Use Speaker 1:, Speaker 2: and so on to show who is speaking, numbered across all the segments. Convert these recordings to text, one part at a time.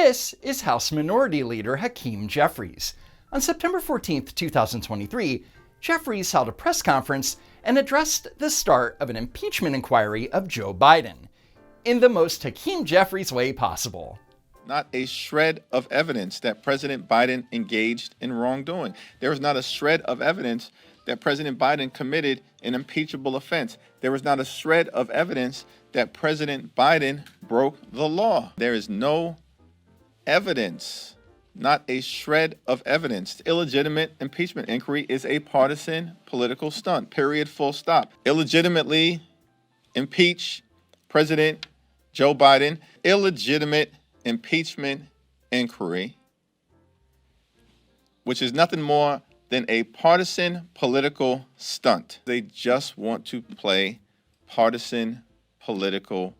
Speaker 1: This is House Minority Leader Hakeem Jeffries. On September 14, 2023, Jeffries held a press conference and addressed the start of an impeachment inquiry of Joe Biden, in the most Hakeem Jeffries way possible.
Speaker 2: Not a shred of evidence that President Biden engaged in wrongdoing. There is not a shred of evidence that President Biden committed an impeachable offense. There is not a shred of evidence that President Biden broke the law. There is no evidence, not a shred of evidence. The illegitimate impeachment inquiry is a partisan political stunt, period, full stop. Illegitimately impeach President Joe Biden. Illegitimate impeachment inquiry, which is nothing more than a partisan political stunt. They just want to play partisan political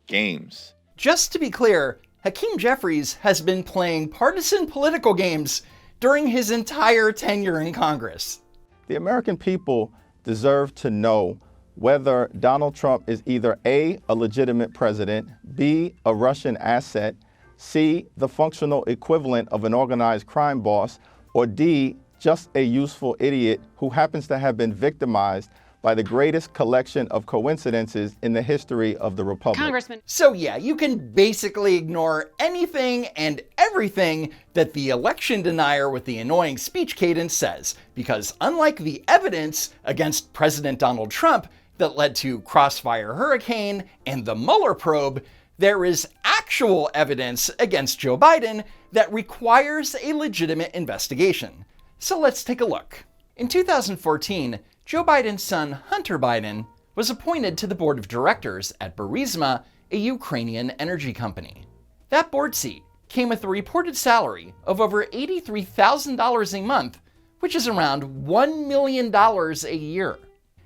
Speaker 2: games.
Speaker 1: Just to be clear, Hakeem Jeffries has been playing partisan political games during his entire tenure in Congress.
Speaker 2: The American people deserve to know whether Donald Trump is either A, a legitimate president, B, a Russian asset, C, the functional equivalent of an organized crime boss, or D, just a useful idiot who happens to have been victimized by the greatest collection of coincidences in the history of the Republic.
Speaker 3: Congressman.
Speaker 1: So yeah, you can basically ignore anything and everything that the election denier with the annoying speech cadence says, because unlike the evidence against President Donald Trump that led to Crossfire Hurricane and the Mueller probe, there is actual evidence against Joe Biden that requires a legitimate investigation. So let's take a look. In 2014, Joe Biden's son, Hunter Biden, was appointed to the board of directors at Burisma, a Ukrainian energy company. That board seat came with a reported salary of over $83,000 a month, which is around $1 million a year.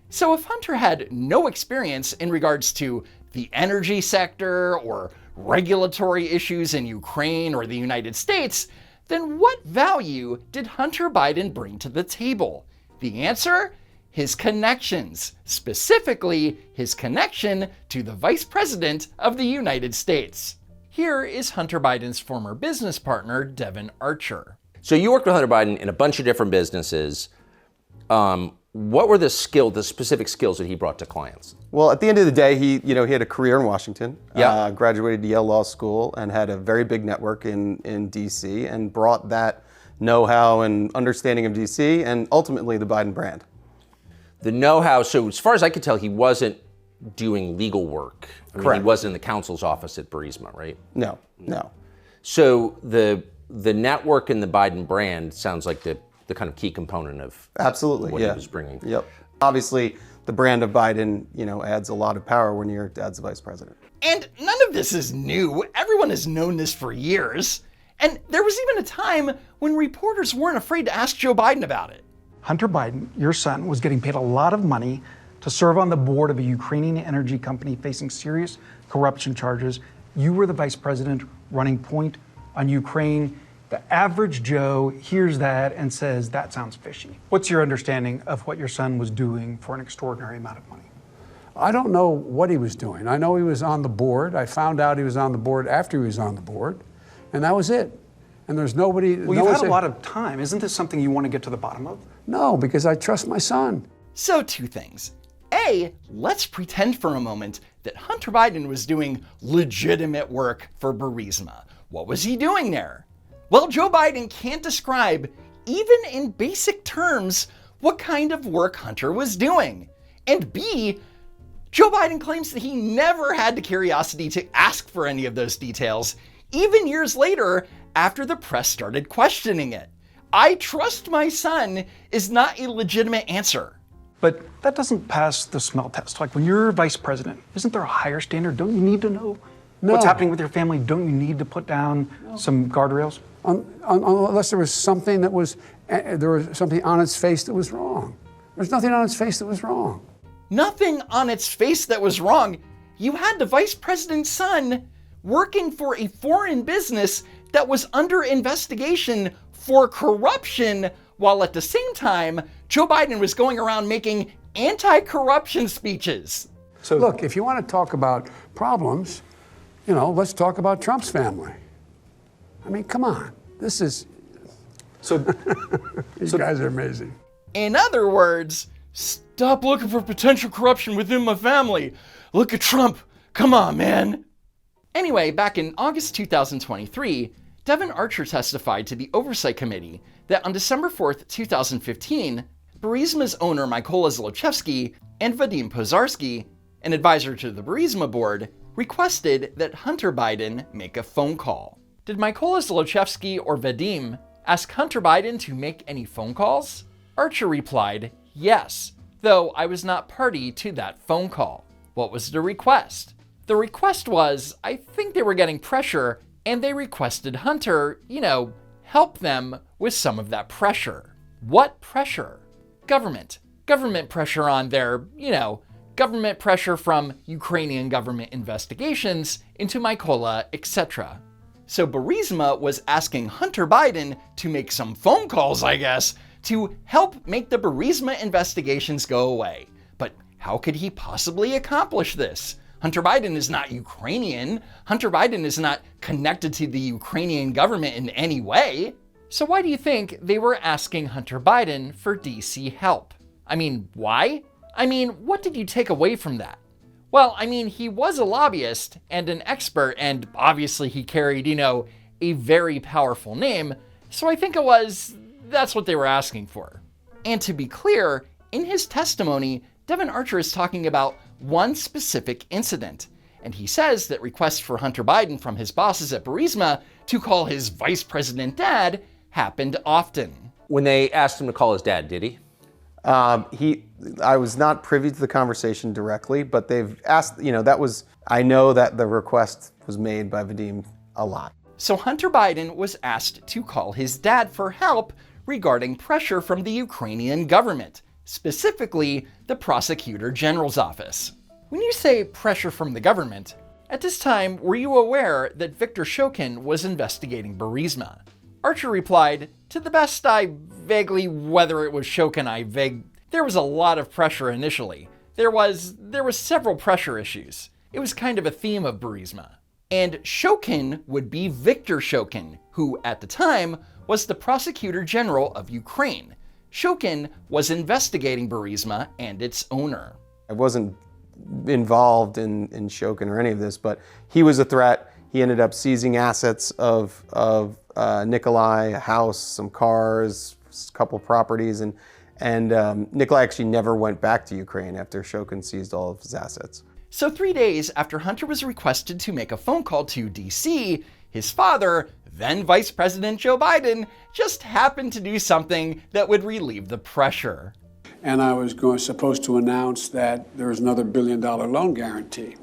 Speaker 1: So if Hunter had no experience in regards to the energy sector or regulatory issues in Ukraine or the United States, then what value did Hunter Biden bring to the table? The answer? His connections, specifically his connection to the Vice President of the United States. Here is Hunter Biden's former business partner, Devin Archer.
Speaker 4: So you worked with Hunter Biden in a bunch of different businesses. What were the specific skills that he brought to clients?
Speaker 5: Well, at the end of the day, he had a career in Washington,
Speaker 4: Yeah.
Speaker 5: Graduated Yale Law School, and had a very big network in D.C., and brought that know-how and understanding of D.C. and ultimately the Biden brand.
Speaker 4: The know-how, so as far as I could tell, he wasn't doing legal work.
Speaker 5: Correct.
Speaker 4: He wasn't in the counsel's office at Burisma, right?
Speaker 5: No.
Speaker 4: So the network and the Biden brand sounds like the kind of key component of
Speaker 5: Absolutely,
Speaker 4: what
Speaker 5: yeah.
Speaker 4: he was bringing.
Speaker 5: Yep. Obviously, the brand of Biden, adds a lot of power when your dad's the vice president.
Speaker 1: And none of this is new. Everyone has known this for years. And there was even a time when reporters weren't afraid to ask Joe Biden about it.
Speaker 6: Hunter Biden, your son, was getting paid a lot of money to serve on the board of a Ukrainian energy company facing serious corruption charges. You were the vice president running point on Ukraine. The average Joe hears that and says, that sounds fishy. What's your understanding of what your son was doing for an extraordinary amount of money?
Speaker 7: I don't know what he was doing. I know he was on the board. I found out he was on the board after he was on the board, and that was it. And there's nobody...
Speaker 6: Well, you've had a lot of time. Isn't this something you want to get to the bottom of?
Speaker 7: No, because I trust my son.
Speaker 1: So two things. A, let's pretend for a moment that Hunter Biden was doing legitimate work for Burisma. What was he doing there? Well, Joe Biden can't describe, even in basic terms, what kind of work Hunter was doing. And B, Joe Biden claims that he never had the curiosity to ask for any of those details, even years later after the press started questioning it. I trust my son is not a legitimate answer.
Speaker 6: But that doesn't pass the smell test. Like when you're vice president, isn't there a higher standard? Don't you need to know what's happening with your family? Don't you need to put down some guardrails?
Speaker 7: Unless there was something something on its face that was wrong. There's nothing on its face that was wrong.
Speaker 1: Nothing on its face that was wrong. You had the vice president's son working for a foreign business that was under investigation for corruption, while at the same time, Joe Biden was going around making anti-corruption speeches.
Speaker 7: So look, if you want to talk about problems, let's talk about Trump's family. I mean, come on. This is,
Speaker 5: So,
Speaker 7: these guys are amazing.
Speaker 1: In other words, stop looking for potential corruption within my family. Look at Trump. Come on, man. Anyway, back in August 2023, Devon Archer testified to the Oversight Committee that on December 4th, 2015, Burisma's owner Mykola Zlochevsky and Vadim Pozharsky, an advisor to the Burisma board, requested that Hunter Biden make a phone call. Did Mykola Zlochevsky or Vadim ask Hunter Biden to make any phone calls? Archer replied, yes, though I was not party to that phone call. What was the request? The request was, I think they were getting pressure, and they requested Hunter, help them with some of that pressure. What pressure? Government pressure on their, government pressure from Ukrainian government investigations into Mykola, etc. So Burisma was asking Hunter Biden to make some phone calls, I guess, to help make the Burisma investigations go away. But how could he possibly accomplish this? Hunter Biden is not Ukrainian. Hunter Biden is not connected to the Ukrainian government in any way. So why do you think they were asking Hunter Biden for DC help? Why? What did you take away from that? Well, he was a lobbyist and an expert, and obviously he carried, a very powerful name, so I think that's what they were asking for. And to be clear, in his testimony, Devon Archer is talking about one specific incident, and he says that requests for Hunter Biden from his bosses at Burisma to call his vice president dad happened often.
Speaker 4: When they asked him to call his dad, did he?
Speaker 5: I was not privy to the conversation directly, but they've asked, I know that the request was made by Vadim a lot.
Speaker 1: So Hunter Biden was asked to call his dad for help regarding pressure from the Ukrainian government, specifically the Prosecutor General's office. When you say pressure from the government, at this time, were you aware that Viktor Shokin was investigating Burisma? Archer replied, to the best I vaguely, whether it was Shokin, there was a lot of pressure initially. There was several pressure issues. It was kind of a theme of Burisma. And Shokin would be Viktor Shokin, who at the time was the Prosecutor General of Ukraine. Shokin was investigating Burisma and its owner.
Speaker 5: I wasn't involved in Shokin or any of this, but he was a threat. He ended up seizing assets of Nikolai, a house, some cars, a couple properties, and Nikolai actually never went back to Ukraine after Shokin seized all of his assets.
Speaker 1: So 3 days after Hunter was requested to make a phone call to DC, his father, then Vice President Joe Biden, just happened to do something that would relieve the pressure.
Speaker 7: And I was supposed to announce that there was another $1 billion loan guarantee.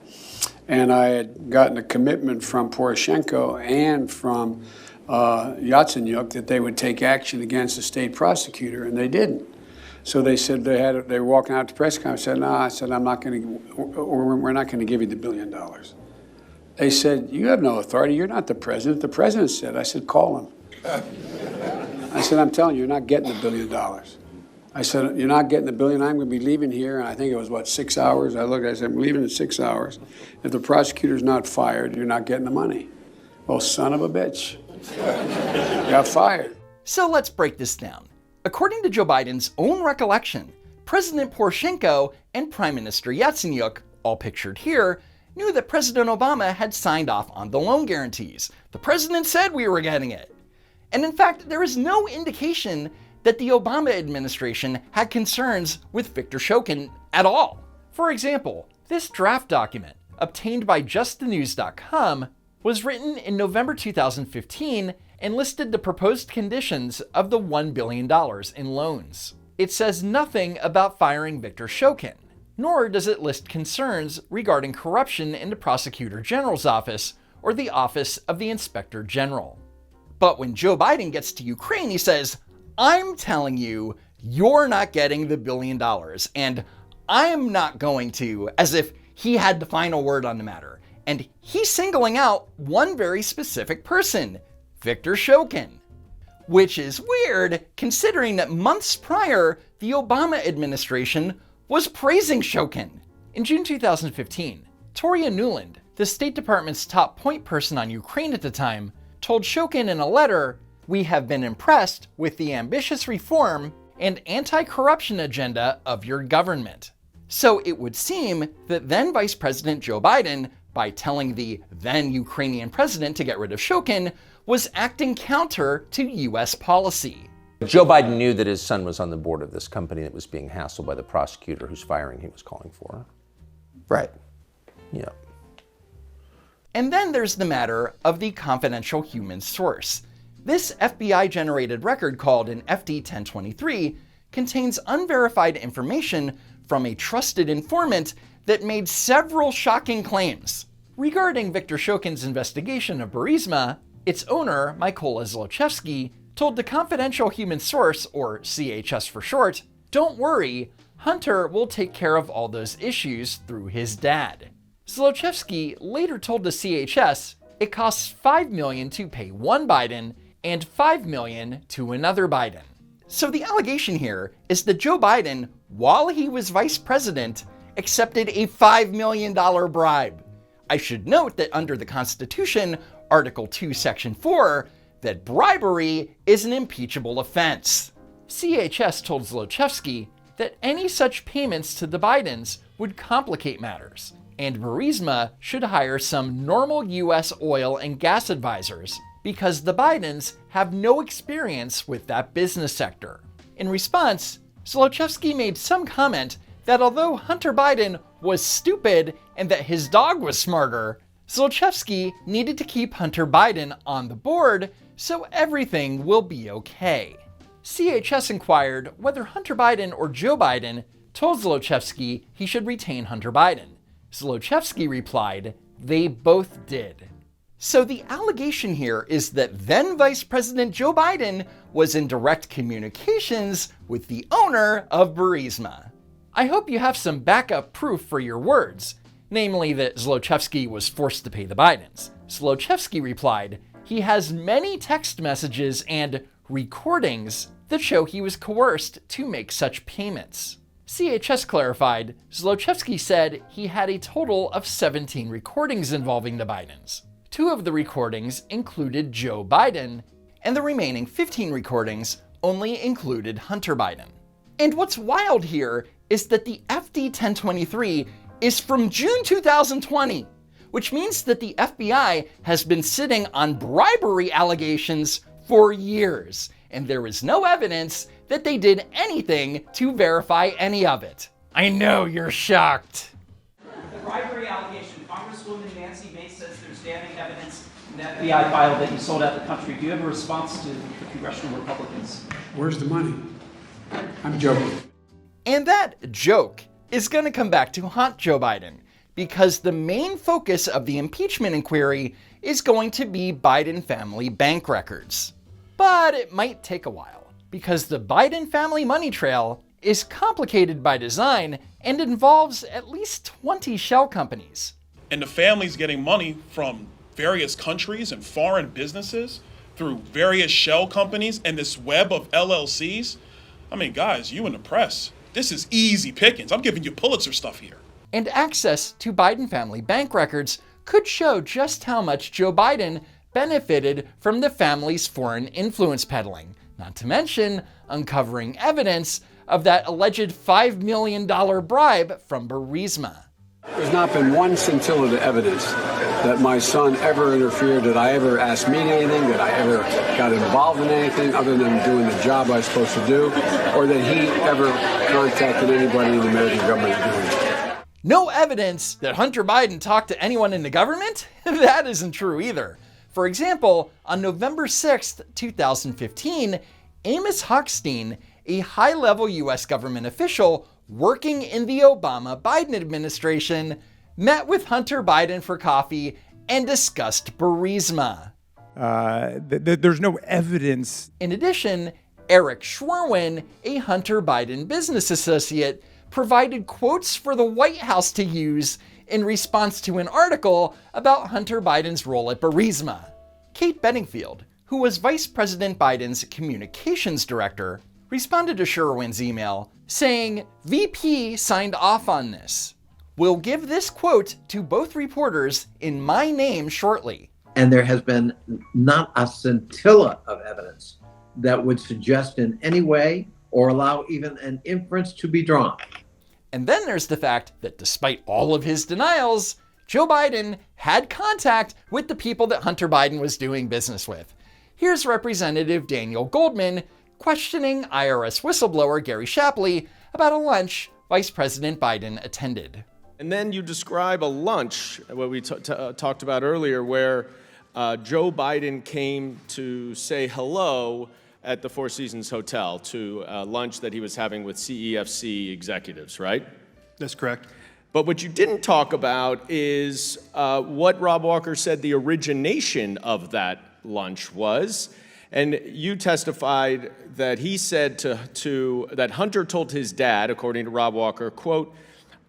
Speaker 7: And I had gotten a commitment from Poroshenko and from Yatsenyuk that they would take action against the state prosecutor, and they didn't. So they said they were walking out to press conference. I said, no, I said, we're not going to give you the $1 billion. They said, you have no authority. You're not the president. The president said. I said, call him. I said, I'm telling you, you're not getting the $1 billion. I said, you're not getting the $1 billion. I'm going to be leaving here. And I think it was, 6 hours? I said, I'm leaving in 6 hours. If the prosecutor's not fired, you're not getting the money. Well, son of a bitch. Got fired.
Speaker 1: So let's break this down. According to Joe Biden's own recollection, President Poroshenko and Prime Minister Yatsenyuk, all pictured here, knew that President Obama had signed off on the loan guarantees. The president said we were getting it. And in fact, there is no indication that the Obama administration had concerns with Viktor Shokin at all. For example, this draft document, obtained by justthenews.com, was written in November 2015 and listed the proposed conditions of the $1 billion in loans. It says nothing about firing Viktor Shokin, nor does it list concerns regarding corruption in the Prosecutor General's office or the Office of the Inspector General. But when Joe Biden gets to Ukraine, he says, I'm telling you, you're not getting the $1 billion, and I'm not going to, as if he had the final word on the matter. And he's singling out one very specific person, Viktor Shokin. Which is weird, considering that months prior, the Obama administration was praising Shokin. In June 2015, Toria Nuland, the State Department's top point person on Ukraine at the time, told Shokin in a letter, "We have been impressed with the ambitious reform and anti-corruption agenda of your government." So it would seem that then Vice President Joe Biden, by telling the then Ukrainian president to get rid of Shokin, was acting counter to US policy.
Speaker 4: Joe Biden knew that his son was on the board of this company that was being hassled by the prosecutor whose firing he was calling for.
Speaker 5: Right.
Speaker 4: Yeah.
Speaker 1: And then there's the matter of the confidential human source. This FBI-generated record called an FD-1023 contains unverified information from a trusted informant that made several shocking claims. Regarding Viktor Shokin's investigation of Burisma, its owner, Mykola Zlochevsky, told the confidential human source, or CHS for short, "Don't worry, Hunter will take care of all those issues through his dad." Zlochevsky later told the CHS it costs $5 million to pay one Biden and $5 million to another Biden. So the allegation here is that Joe Biden, while he was vice president, accepted a $5 million bribe. I should note that under the Constitution, Article 2, Section 4, that bribery is an impeachable offense. CHS told Zlochevsky that any such payments to the Bidens would complicate matters, and Burisma should hire some normal US oil and gas advisors because the Bidens have no experience with that business sector. In response, Zlochevsky made some comment that although Hunter Biden was stupid and that his dog was smarter, Zlochevsky needed to keep Hunter Biden on the board so everything will be okay. CHS inquired whether Hunter Biden or Joe Biden told Zlochevsky he should retain Hunter Biden. Zlochevsky replied, "They both did." So the allegation here is that then Vice President Joe Biden was in direct communications with the owner of Burisma. I hope you have some backup proof for your words, namely that Zlochevsky was forced to pay the Bidens. Zlochevsky replied, he has many text messages and recordings that show he was coerced to make such payments. CHS clarified, Zlochevsky said he had a total of 17 recordings involving the Bidens. 2 of the recordings included Joe Biden, and the remaining 15 recordings only included Hunter Biden. And what's wild here is that the FD-1023 is from June 2020, which means that the FBI has been sitting on bribery allegations for years, and there is no evidence that they did anything to verify any of it. I know you're shocked.
Speaker 3: The bribery allegation, Congresswoman Nancy Mace says there's damning evidence in the FBI file that you sold out the country. Do you have a response to the congressional Republicans?
Speaker 7: Where's the money? I'm joking.
Speaker 1: And that joke is going to come back to haunt Joe Biden, because the main focus of the impeachment inquiry is going to be Biden family bank records. But it might take a while, because the Biden family money trail is complicated by design and involves at least 20 shell companies.
Speaker 8: And the family's getting money from various countries and foreign businesses through various shell companies and this web of LLCs. I mean, guys, you in the press, this is easy pickings. I'm giving you Pulitzer stuff here.
Speaker 1: And access to Biden family bank records could show just how much Joe Biden benefited from the family's foreign influence peddling, not to mention uncovering evidence of that alleged $5 million bribe from Burisma.
Speaker 7: There's not been one scintilla of evidence that my son ever interfered, that I ever asked me to anything, that I ever got involved in anything other than doing the job I was supposed to do, or that he ever contacted anybody in the American government doing it.
Speaker 1: No evidence that Hunter Biden talked to anyone in the government? That isn't true either. For example, on November 6th, 2015, Amos Hochstein, a high-level US government official working in the Obama-Biden administration, met with Hunter Biden for coffee and discussed Burisma.
Speaker 9: There's no evidence.
Speaker 1: In addition, Eric Schwerwin, a Hunter Biden business associate, provided quotes for the White House to use in response to an article about Hunter Biden's role at Burisma. Kate Bedingfield, who was Vice President Biden's communications director, responded to Sherwin's email saying, VP signed off on this. We'll give this quote to both reporters in my name shortly.
Speaker 10: And there has been not a scintilla of evidence that would suggest in any way or allow even an inference to be drawn.
Speaker 1: And then there's the fact that despite all of his denials, Joe Biden had contact with the people that Hunter Biden was doing business with. Here's Representative Daniel Goldman questioning IRS whistleblower Gary Shapley about a lunch Vice President Biden attended.
Speaker 11: And then you describe a lunch, what we talked about earlier, where Joe Biden came to say hello at the Four Seasons Hotel to a lunch that he was having with CEFC executives, right?
Speaker 12: That's correct.
Speaker 11: But what you didn't talk about is what Rob Walker said the origination of that lunch was. And you testified that he said that Hunter told his dad, according to Rob Walker, quote,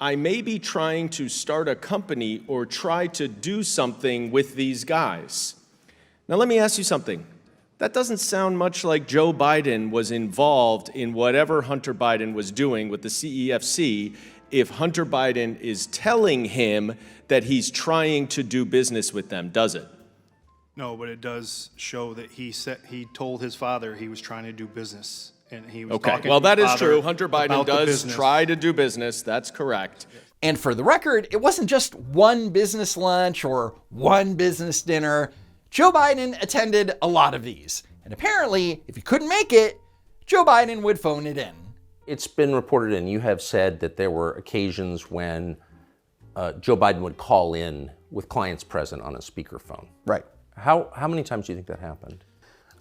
Speaker 11: "I may be trying to start a company or try to do something with these guys." Now let me ask you something. That doesn't sound much like Joe Biden was involved in whatever Hunter Biden was doing with the CEFC if Hunter Biden is telling him that he's trying to do business with them, does it?
Speaker 12: No, but it does show that he told his father he was trying to do business, and he was talking
Speaker 11: well,
Speaker 12: to his
Speaker 11: that is
Speaker 12: father
Speaker 11: true. Hunter Biden
Speaker 12: about the
Speaker 11: does
Speaker 12: business.
Speaker 11: try to do business. That's correct.
Speaker 1: And for the record, it wasn't just one business lunch or one business dinner. Joe Biden attended a lot of these. And apparently, if he couldn't make it, Joe Biden would phone it in.
Speaker 4: It's been reported, and you have said that there were occasions when Joe Biden would call in with clients present on a speakerphone.
Speaker 5: Right.
Speaker 4: How many times do you think that happened?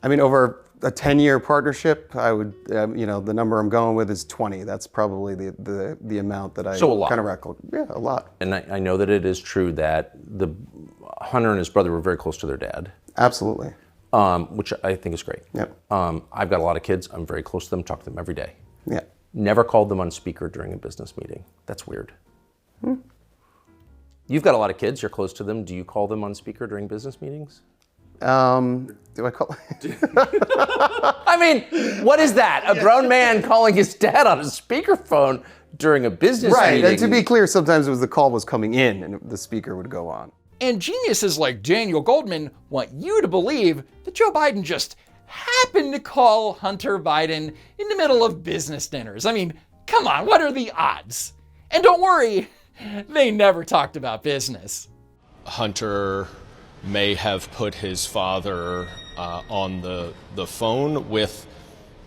Speaker 5: I mean, over a 10-year partnership, I would, the number I'm going with is 20. That's probably the amount that I kind of recall. Yeah, a lot.
Speaker 4: And I know that it is true that Hunter and his brother were very close to their dad.
Speaker 5: Absolutely.
Speaker 4: Which I think is great.
Speaker 5: Yep.
Speaker 4: I've got a lot of kids. I'm very close to them, talk to them every day.
Speaker 5: Yeah.
Speaker 4: Never called them on speaker during a business meeting. That's weird. You've got a lot of kids. You're close to them. Do you call them on speaker during business meetings?
Speaker 5: Do I call?
Speaker 4: I mean, what is that? A grown man calling his dad on a speakerphone during a business meeting?
Speaker 5: Right, and to be clear, sometimes it was the call was coming in and the speaker would go on.
Speaker 1: And geniuses like Daniel Goldman want you to believe that Joe Biden just happened to call Hunter Biden in the middle of business dinners. I mean, come on, what are the odds? And don't worry, they never talked about business.
Speaker 11: Hunter may have put his father on the phone with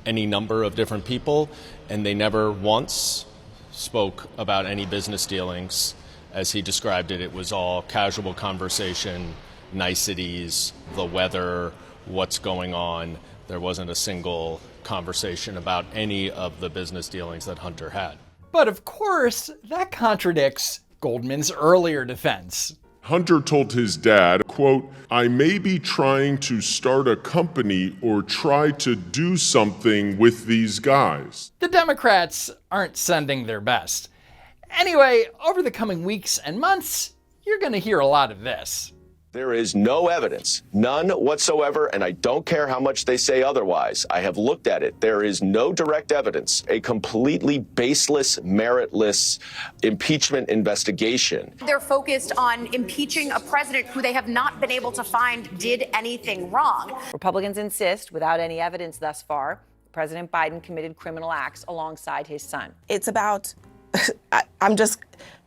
Speaker 11: any number of different people, and they never once spoke about any business dealings. As he described it, it was all casual conversation, niceties, the weather, what's going on. There wasn't a single conversation about any of the business dealings that Hunter had.
Speaker 1: But of course, that contradicts Goldman's earlier defense.
Speaker 13: Hunter told his dad, quote, "I may be trying to start a company or try to do something with these guys."
Speaker 1: The Democrats aren't sending their best. Anyway, over the coming weeks and months, you're going to hear a lot of this.
Speaker 14: There is no evidence, none whatsoever, and I don't care how much they say otherwise. I have looked at it. There is no direct evidence, a completely baseless, meritless impeachment investigation.
Speaker 15: They're focused on impeaching a president who they have not been able to find did anything wrong.
Speaker 16: Republicans insist, without any evidence thus far, President Biden committed criminal acts alongside his son.
Speaker 17: It's about,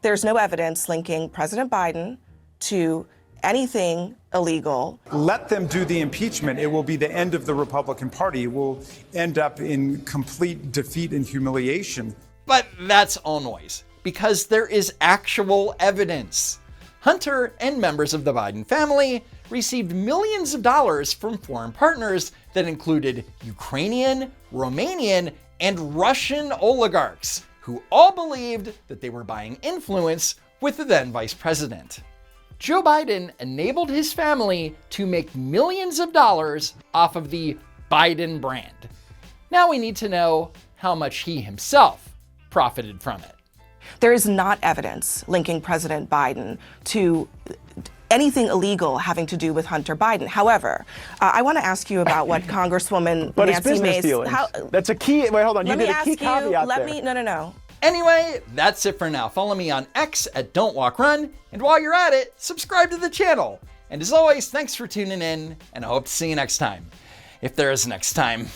Speaker 17: there's no evidence linking President Biden to anything illegal.
Speaker 9: Let them do the impeachment. It will be the end of the Republican Party. It will end up in complete defeat and humiliation.
Speaker 1: But that's all noise, because there is actual evidence. Hunter and members of the Biden family received millions of dollars from foreign partners that included Ukrainian, Romanian, and Russian oligarchs, who all believed that they were buying influence with the then vice president. Joe Biden enabled his family to make millions of dollars off of the Biden brand. Now we need to know how much he himself profited from it.
Speaker 17: There is not evidence linking President Biden to anything illegal having to do with Hunter Biden. However, I want to ask you about what Congresswoman
Speaker 18: but
Speaker 17: Nancy
Speaker 18: it's business
Speaker 17: Mace...
Speaker 18: dealings. That's a key... Wait, hold on. You did a key caveat there.
Speaker 17: No.
Speaker 1: Anyway, that's it for now. Follow me on X at Don't Walk Run, and while you're at it, subscribe to the channel. And as always, thanks for tuning in, and I hope to see you next time. If there is a next time.